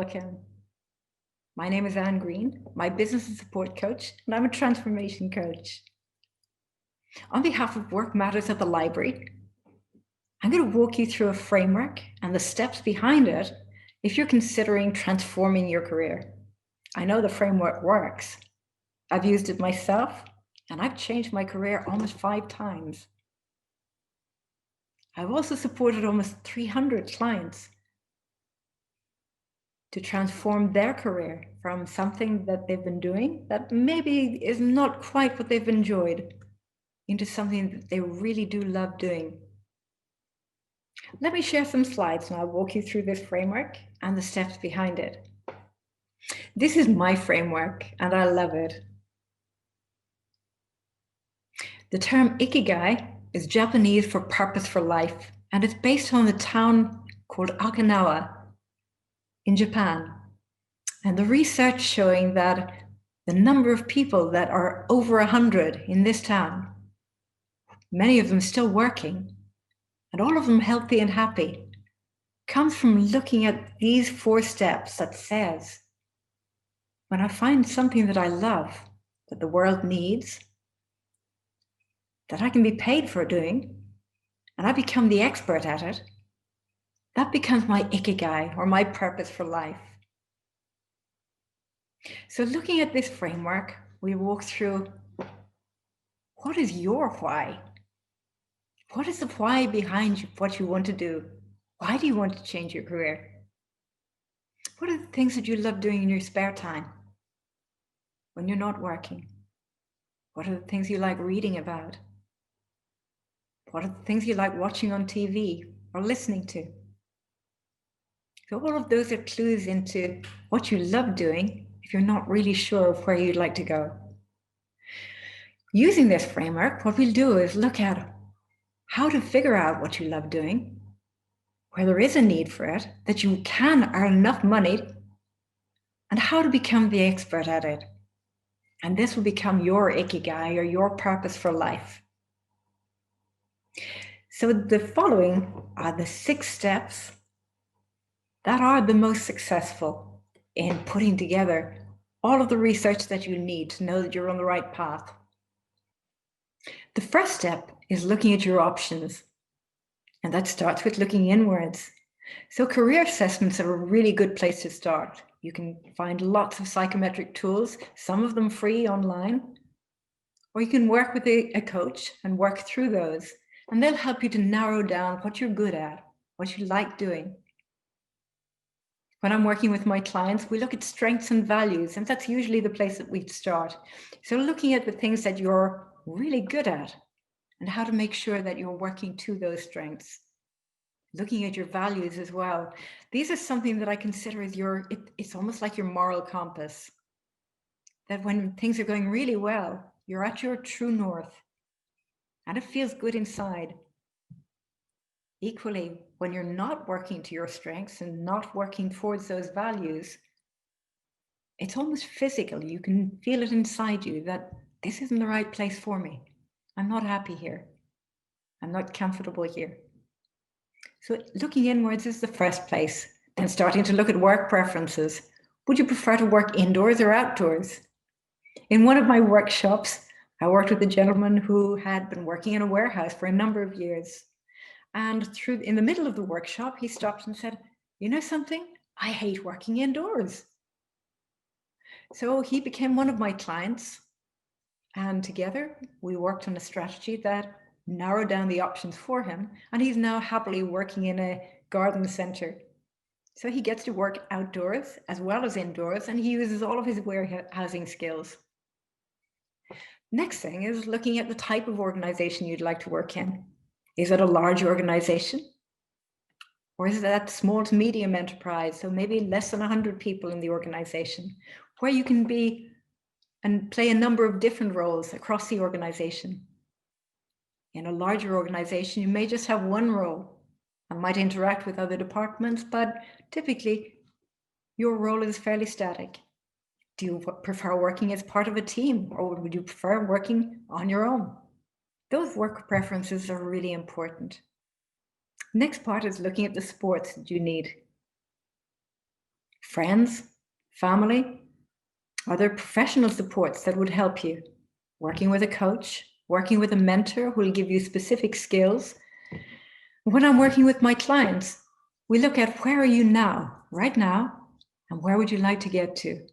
welcome. My name is Ann Greene, my business and support coach, and I'm a transformation coach. On behalf of Work Matters at the Library, I'm going to walk you through a framework and the steps behind it if you're considering transforming your career. I know the framework works. I've used it myself, and I've changed my career almost 5 times. I've also supported almost 300 clients to transform their career from something that they've been doing that maybe is not quite what they've enjoyed into something that they really do love doing. Let me share some slides and I'll walk you through this framework and the steps behind it. This is my framework and I love it. The term Ikigai is Japanese for purpose for life, and it's based on a town called Okinawa in Japan. And the research showing that the number of people that are over 100 in this town, many of them still working, and all of them healthy and happy, comes from looking at these 4 steps that says, when I find something that I love, that the world needs, that I can be paid for doing, and I become the expert at it, that becomes my Ikigai, or my purpose for life. So looking at this framework, we walk through, what is your why? What is the why behind what you want to do? Why do you want to change your career? What are the things that you love doing in your spare time when you're not working? What are the things you like reading about? What are the things you like watching on TV or listening to? So all of those are clues into what you love doing if you're not really sure of where you'd like to go. Using this framework, what we'll do is look at how to figure out what you love doing, where there is a need for it, that you can earn enough money, and how to become the expert at it. And this will become your Ikigai, or your purpose for life. So the following are the 6 steps that are the most successful in putting together all of the research that you need to know that you're on the right path. The first step is looking at your options, and that starts with looking inwards. So career assessments are a really good place to start. You can find lots of psychometric tools, some of them free online, or you can work with a coach and work through those, and they'll help you to narrow down what you're good at, what you like doing. When I'm working with my clients, we look at strengths and values, and that's usually the place that we start. So looking at the things that you're really good at and how to make sure that you're working to those strengths. Looking at your values as well. These are something that I consider as it's almost like your moral compass. That when things are going really well, you're at your true north and it feels good inside. Equally, when you're not working to your strengths and not working towards those values, it's almost physical. You can feel it inside you that this isn't the right place for me. I'm not happy here. I'm not comfortable here. So looking inwards is the first place, and starting to look at work preferences. Would you prefer to work indoors or outdoors? In one of my workshops, I worked with a gentleman who had been working in a warehouse for a number of years. And in the middle of the workshop, he stopped and said, you know something? I hate working indoors. So he became one of my clients. And together we worked on a strategy that narrowed down the options for him. And he's now happily working in a garden center. So he gets to work outdoors as well as indoors, and he uses all of his warehousing skills. Next thing is looking at the type of organization you'd like to work in. Is it a large organization? Or is it that small to medium enterprise? So maybe less than 100 people in the organization, where you can be and play a number of different roles across the organization. In a larger organization, you may just have one role and might interact with other departments, but typically your role is fairly static. Do you prefer working as part of a team, or would you prefer working on your own? Those work preferences are really important. Next part is looking at the supports that you need. friends, family? Are there professional supports that would help you? Working with a coach, working with a mentor who will give you specific skills. When I'm working with my clients, we look at where are you now, right now, and where would you like to get to?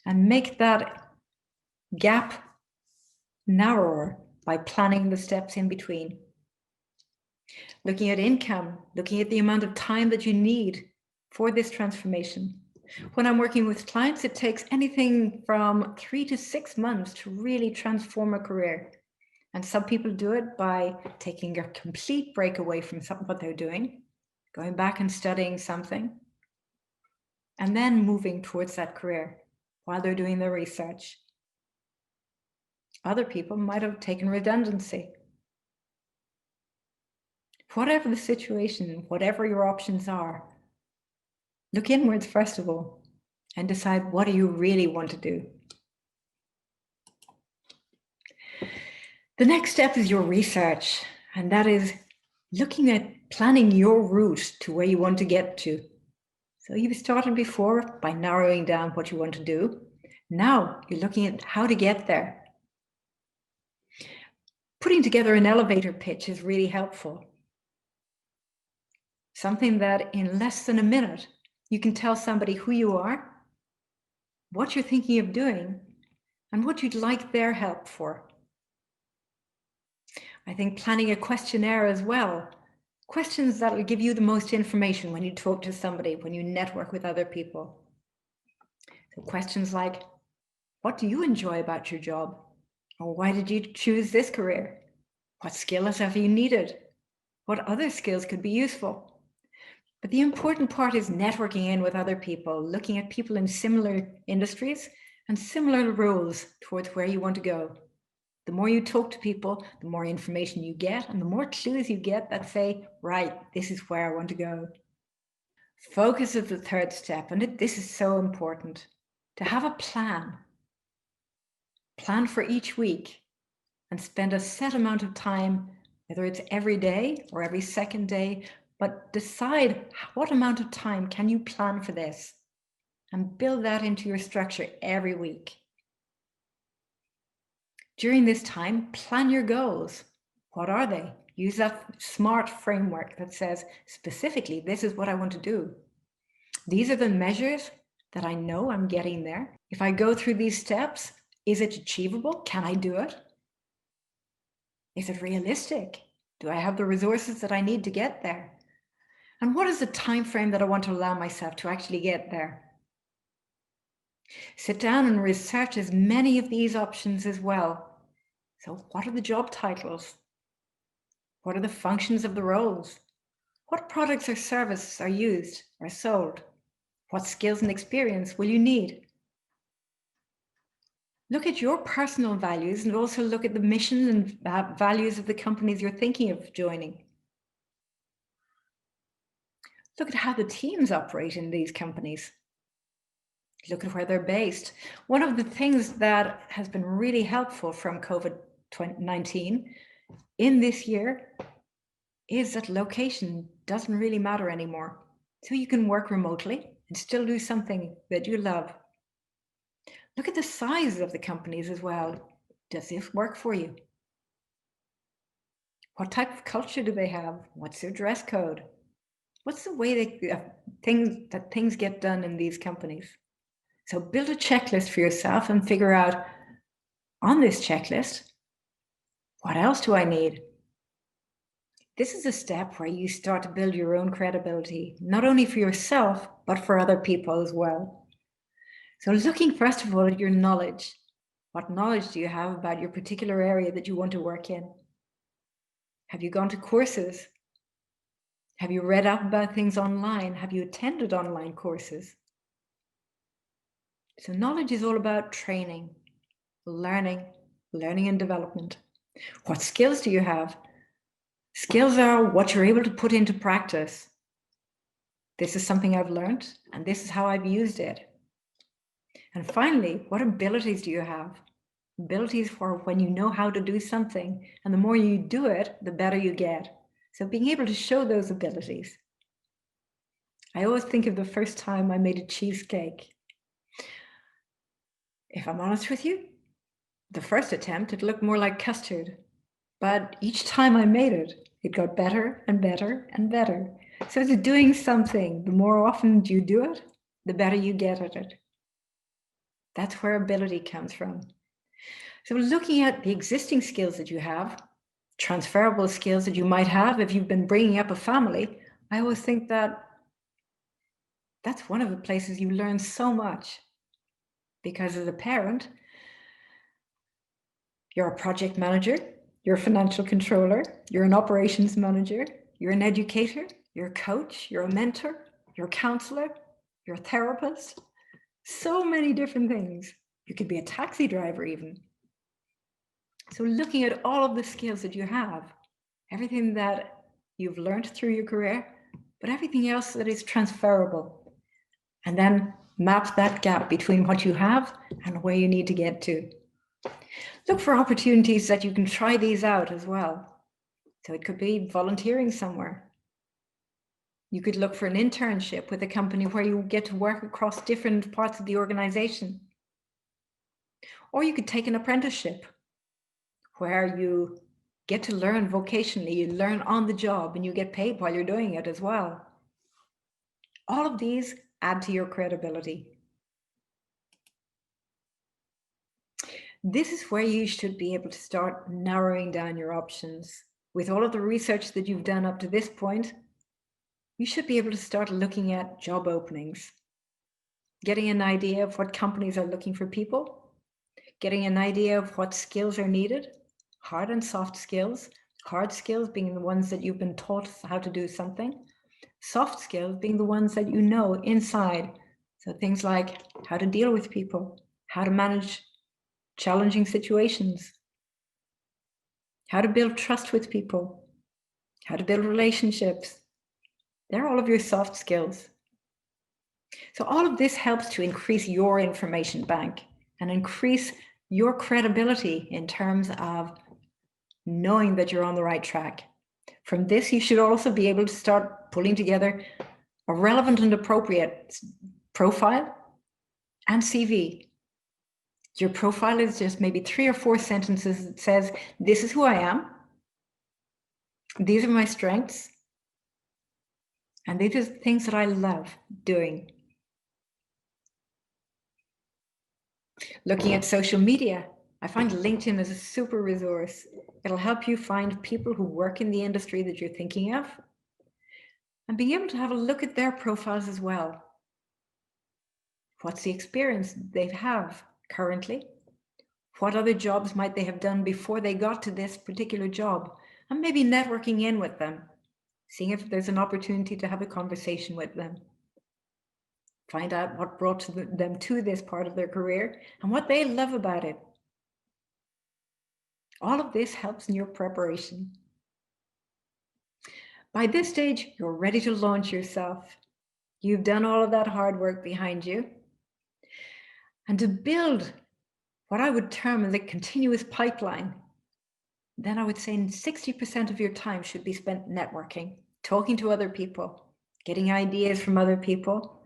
And make that gap narrower by planning the steps in between. Looking at income, looking at the amount of time that you need for this transformation. When I'm working with clients, it takes anything from 3 to 6 months to really transform a career. And some people do it by taking a complete break away from what they're doing, going back and studying something, and then moving towards that career while they're doing their research. Other people might have taken redundancy. Whatever the situation, whatever your options are, look inwards first of all and decide what do you really want to do. The next step is your research, and that is looking at planning your route to where you want to get to. So you started before by narrowing down what you want to do. Now you're looking at how to get there. Putting together an elevator pitch is really helpful. Something that in less than a minute, you can tell somebody who you are, what you're thinking of doing, and what you'd like their help for. I think planning a questionnaire as well. Questions that will give you the most information when you talk to somebody, when you network with other people. So questions like, what do you enjoy about your job? Or why did you choose this career? What skills have you needed? What other skills could be useful? But the important part is networking in with other people, looking at people in similar industries and similar roles towards where you want to go. The more you talk to people, the more information you get, and the more clues you get that say, right, this is where I want to go. Focus is the third step, and this is so important. To have a plan. Plan for each week and spend a set amount of time, whether it's every day or every second day, but decide what amount of time can you plan for this and build that into your structure every week. During this time, plan your goals. What are they? Use that SMART framework that says specifically, this is what I want to do. These are the measures that I know I'm getting there. If I go through these steps, is it achievable? Can I do it? Is it realistic? Do I have the resources that I need to get there? And what is the time frame that I want to allow myself to actually get there? Sit down and research as many of these options as well. So what are the job titles? What are the functions of the roles? What products or services are used or sold? What skills and experience will you need? Look at your personal values and also look at the mission and values of the companies you're thinking of joining. Look at how the teams operate in these companies. Look at where they're based. One of the things that has been really helpful from COVID-19 in this year is that location doesn't really matter anymore. So you can work remotely and still do something that you love. Look at the size of the companies as well. Does this work for you? What type of culture do they have? What's their dress code? What's the way things get done in these companies? So build a checklist for yourself and figure out on this checklist, what else do I need? This is a step where you start to build your own credibility, not only for yourself, but for other people as well. So looking first of all at your knowledge. What knowledge do you have about your particular area that you want to work in? Have you gone to courses? Have you read up about things online? Have you attended online courses? So knowledge is all about training, learning and development. What skills do you have? Skills are what you're able to put into practice. This is something I've learned, and this is how I've used it. And finally, what abilities do you have? Abilities for when you know how to do something, and the more you do it, the better you get. So being able to show those abilities. I always think of the first time I made a cheesecake. If I'm honest with you, the first attempt, it looked more like custard. But each time I made it, it got better and better and better. So it's doing something. The more often you do it, the better you get at it. That's where ability comes from. So looking at the existing skills that you have, transferable skills that you might have if you've been bringing up a family, I always think that that's one of the places you learn so much. Because as a parent, you're a project manager, you're a financial controller, you're an operations manager, you're an educator, you're a coach, you're a mentor, you're a counselor, you're a therapist. So many different things. You could be a taxi driver even. So looking at all of the skills that you have, everything that you've learned through your career, but everything else that is transferable. And then map that gap between what you have and where you need to get to. Look for opportunities that you can try these out as well. So it could be volunteering somewhere. You could look for an internship with a company where you get to work across different parts of the organization. Or you could take an apprenticeship where you get to learn vocationally, you learn on the job, and you get paid while you're doing it as well. All of these add to your credibility. This is where you should be able to start narrowing down your options. With all of the research that you've done up to this point, you should be able to start looking at job openings, getting an idea of what companies are looking for people, getting an idea of what skills are needed, hard and soft skills, hard skills being the ones that you've been taught how to do something, soft skills being the ones that you know inside. So things like how to deal with people, how to manage challenging situations, how to build trust with people, how to build relationships. They're all of your soft skills. So all of this helps to increase your information bank and increase your credibility in terms of knowing that you're on the right track. From this, you should also be able to start pulling together a relevant and appropriate profile and CV. Your profile is just maybe 3 or 4 sentences that says, this is who I am, these are my strengths, and these are the things that I love doing. Looking at social media, I find LinkedIn as a super resource. It'll help you find people who work in the industry that you're thinking of and being able to have a look at their profiles as well. What's the experience they have currently? What other jobs might they have done before they got to this particular job? And maybe networking in with them, seeing if there's an opportunity to have a conversation with them. Find out what brought them to this part of their career and what they love about it. All of this helps in your preparation. By this stage, you're ready to launch yourself. You've done all of that hard work behind you. And to build what I would term as a continuous pipeline, then I would say 60% of your time should be spent networking, talking to other people, getting ideas from other people,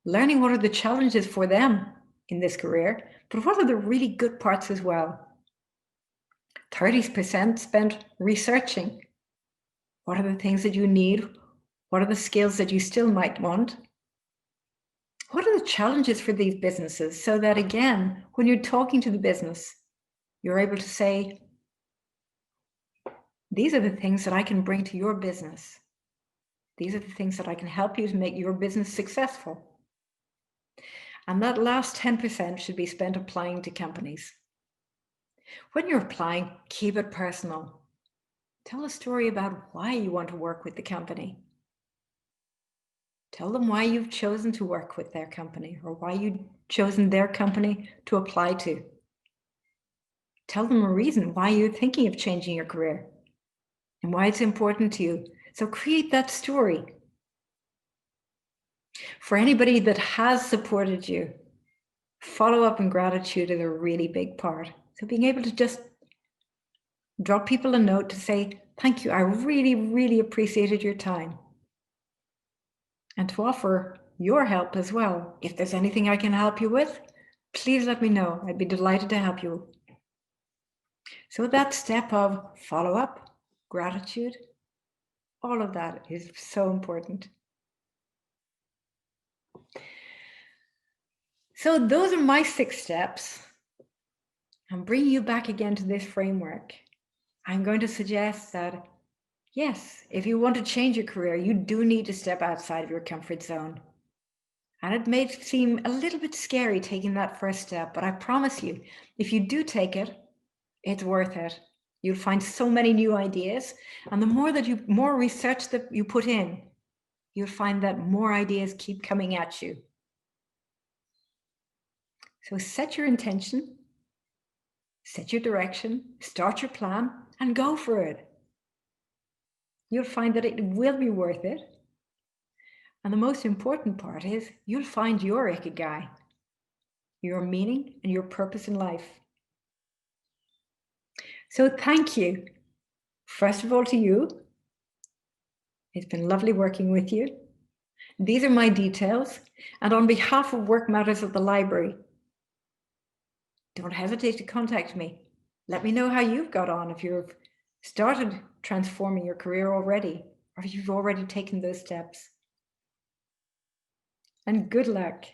learning what are the challenges for them in this career, but what are the really good parts as well. 30% spent researching. What are the things that you need? What are the skills that you still might want? What are the challenges for these businesses so that, again, when you're talking to the business, you're able to say, these are the things that I can bring to your business. These are the things that I can help you to make your business successful. And that last 10% should be spent applying to companies. When you're applying, keep it personal. Tell a story about why you want to work with the company. Tell them why you've chosen to work with their company or why you've chosen their company to apply to. Tell them a reason why you're thinking of changing your career and why it's important to you. So create that story. For anybody that has supported you, follow up and gratitude is a really big part. So being able to just drop people a note to say, thank you, I really, really appreciated your time. and to offer your help as well. If there's anything I can help you with, please let me know. I'd be delighted to help you. So that step of follow-up, gratitude, all of that is so important. So those are my 6 steps. I'm bringing you back again to this framework. I'm going to suggest that, yes, if you want to change your career, you do need to step outside of your comfort zone. And it may seem a little bit scary taking that first step, but I promise you, if you do take it, it's worth it. You'll find so many new ideas. And the more research that you put in, you'll find that more ideas keep coming at you. So set your intention, set your direction, start your plan, and go for it. You'll find that it will be worth it. And the most important part is you'll find your Ikigai, your meaning and your purpose in life. So thank you, first of all, to you. It's been lovely working with you. These are my details. And on behalf of Work Matters at the library, don't hesitate to contact me. Let me know how you've got on, if you've started transforming your career already, or if you've already taken those steps. And good luck.